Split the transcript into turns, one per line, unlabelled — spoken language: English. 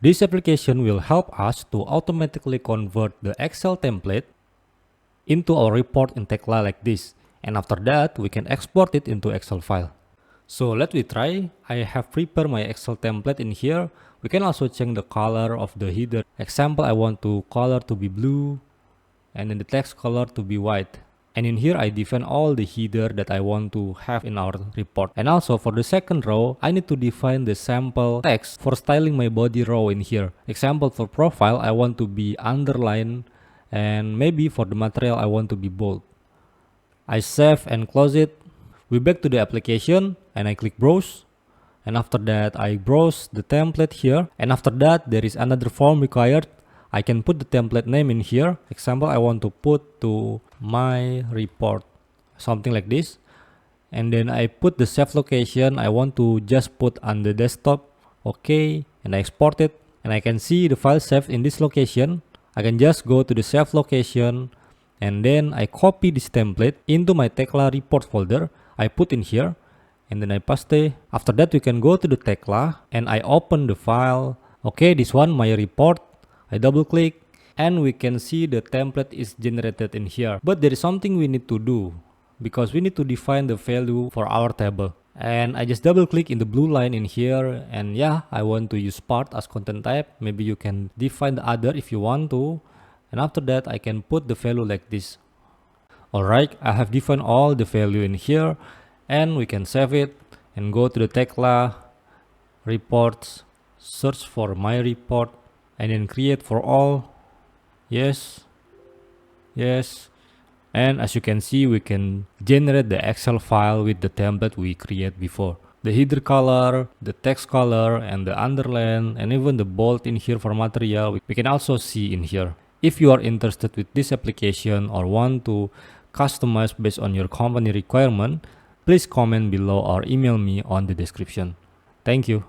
This application will help us to automatically convert the Excel template into our report in Tekla like this. And after that, we can export it into Excel file. So let me try. I have prepared my Excel template in here. We can also change the color of the header. Example, I want to color to be blue and then the text color to be white. And in here, I define all the header that I want to have in our report. And also for the second row, I need to define the sample text for styling my body row in here. Example, for profile, I want to be underline, and maybe for the material, I want to be bold. I save and close it. We back to the application and I click browse. And after that, I browse the template here. And after that, there is another form required. I can put the template name in here. Example, I want to put to my report, something like this. And then I put the save location. I want to just put on the desktop. Okay, and I export it. And I can see the file saved in this location. I can just go to the save location. And then I copy this template into my Tekla report folder. I put in here. And then I paste. After that, we can go to the Tekla. And I open the file. Okay, this one, my report. I double click and we can see the template is generated in here. But there is something we need to do because we need to define the value for our table. And I just double click in the blue line in here, and yeah, I want to use part as content type. Maybe you can define the other if you want to. And after that, I can put the value like this. Alright, I have defined all the value in here, and we can save it and go to the Tekla reports, search for my report, and then create for all. Yes, and as you can see, we can generate the Excel file with the template we create before. The header color, the text color, and the underline, and even the bold in here for material, we can also see in here. If you are interested with this application or want to customize based on your company requirement, please comment below or email me on the description. Thank you.